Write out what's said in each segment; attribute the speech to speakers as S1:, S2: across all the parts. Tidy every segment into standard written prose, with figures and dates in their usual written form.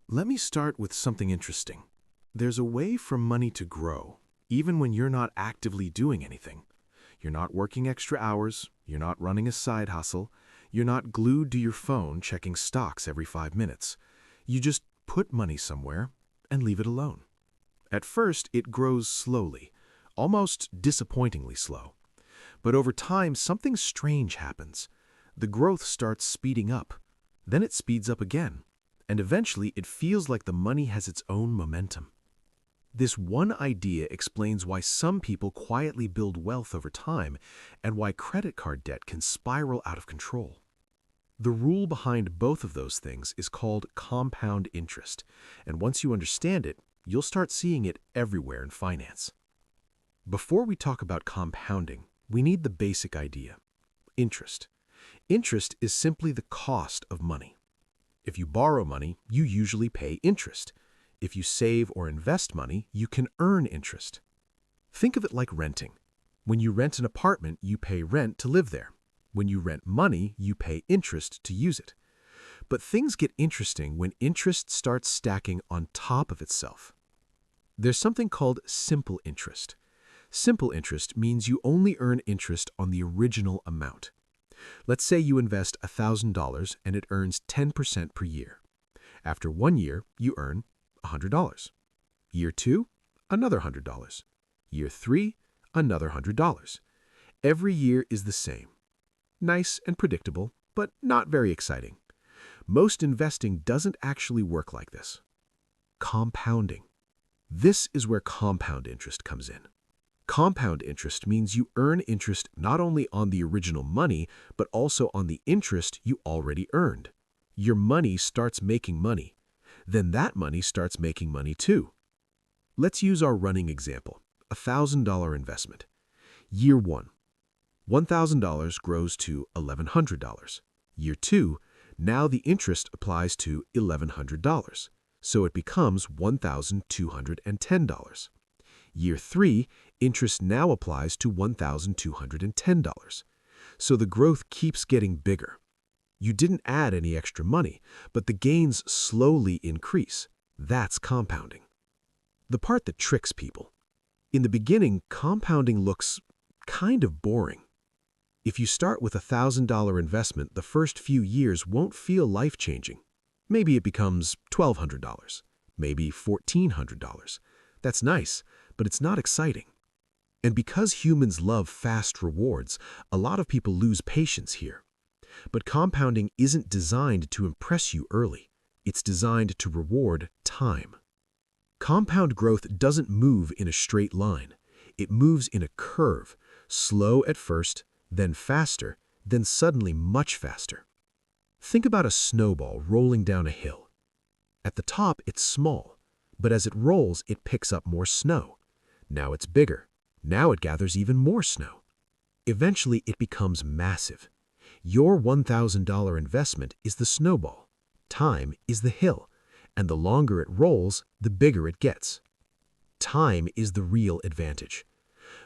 S1: Let me start with something interesting. There's a way for money to grow, even when you're not actively doing anything. You're not working extra hours, you're not running a side hustle, you're not glued to your phone checking stocks every 5 minutes. You just put money somewhere and leave it alone. At first, it grows slowly, almost disappointingly slow. But over time, something strange happens. The growth starts speeding up. Then it speeds up again. And eventually, it feels like the money has its own momentum. This one idea explains why some people quietly build wealth over time and why credit card debt can spiral out of control. The rule behind both of those things is called compound interest, and once you understand it, you'll start seeing it everywhere in finance. Before we talk about compounding, we need the basic idea: interest. Interest is simply the cost of money. If you borrow money, you usually pay interest. If you save or invest money, you can earn interest. Think of it like renting. When you rent an apartment, you pay rent to live there. When you rent money, you pay interest to use it. But things get interesting when interest starts stacking on top of itself. There's something called simple interest. Simple interest means you only earn interest on the original amount. Let's say you invest $1,000 and it earns 10% per year. After 1 year, you earn $100. Year 2, another $100. Year 3, another $100. Every year is the same. Nice and predictable, but not very exciting. Most investing doesn't actually work like this. Compounding. This is where compound interest comes in. Compound interest means you earn interest not only on the original money, but also on the interest you already earned. Your money starts making money. Then that money starts making money too. Let's use our running example, $1,000 investment. Year 1, $1,000 grows to $1,100. Year 2, now the interest applies to $1,100, so it becomes $1,210. Year 3, interest now applies to $1,210. So the growth keeps getting bigger. You didn't add any extra money, but the gains slowly increase. That's compounding. The part that tricks people. In the beginning, compounding looks kind of boring. If you start with a $1,000 investment, the first few years won't feel life-changing. Maybe it becomes $1,200, maybe $1,400. That's nice, but it's not exciting. And because humans love fast rewards, a lot of people lose patience here. But compounding isn't designed to impress you early. It's designed to reward time. Compound growth doesn't move in a straight line. It moves in a curve, slow at first, then faster, then suddenly much faster. Think about a snowball rolling down a hill. At the top, it's small, but as it rolls, it picks up more snow. Now it's bigger. Now it gathers even more snow. Eventually, it becomes massive. Your $1,000 investment is the snowball. Time is the hill, and the longer it rolls, the bigger it gets. Time is the real advantage.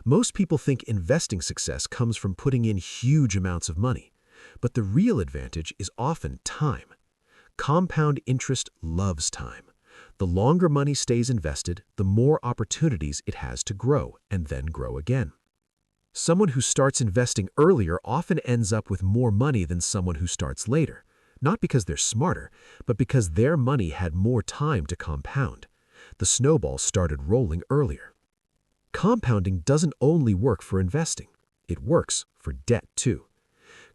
S1: Most people think investing success comes from putting in huge amounts of money, but the real advantage is often time. Compound interest loves time. The longer money stays invested, the more opportunities it has to grow and then grow again. Someone who starts investing earlier often ends up with more money than someone who starts later, not because they're smarter, but because their money had more time to compound. The snowball started rolling earlier. Compounding doesn't only work for investing. It works for debt too.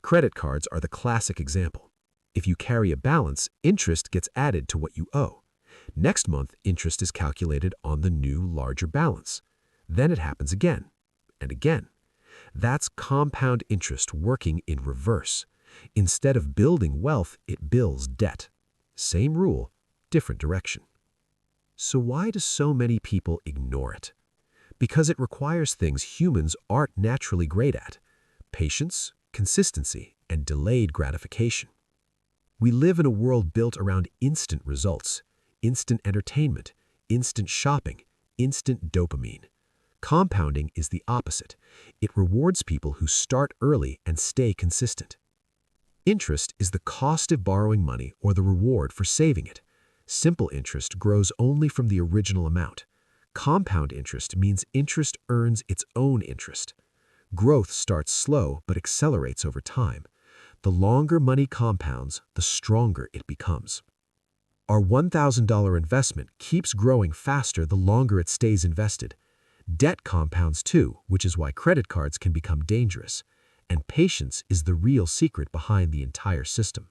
S1: Credit cards are the classic example. If you carry a balance, interest gets added to what you owe. Next month, interest is calculated on the new, larger balance. Then it happens again and again. That's compound interest working in reverse. Instead of building wealth, it builds debt. Same rule, different direction. So why do so many people ignore it? Because it requires things humans aren't naturally great at: patience, consistency, and delayed gratification. We live in a world built around instant results, instant entertainment, instant shopping, instant dopamine. Compounding is the opposite. It rewards people who start early and stay consistent. Interest is the cost of borrowing money or the reward for saving it. Simple interest grows only from the original amount. Compound interest means interest earns its own interest. Growth starts slow but accelerates over time. The longer money compounds, the stronger it becomes. Our $1,000 investment keeps growing faster the longer it stays invested. Debt compounds too, which is why credit cards can become dangerous. And patience is the real secret behind the entire system.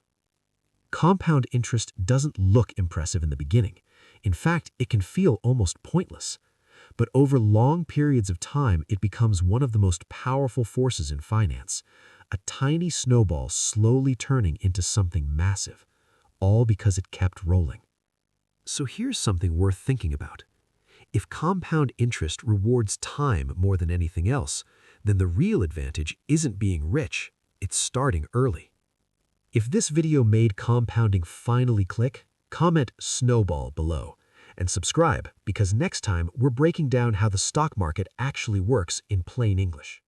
S1: Compound interest doesn't look impressive in the beginning. In fact, it can feel almost pointless. But over long periods of time, it becomes one of the most powerful forces in finance. A tiny snowball slowly turning into something massive, all because it kept rolling. So here's something worth thinking about. If compound interest rewards time more than anything else, then the real advantage isn't being rich, it's starting early. If this video made compounding finally click, comment "snowball" below and subscribe because next time we're breaking down how the stock market actually works in plain English.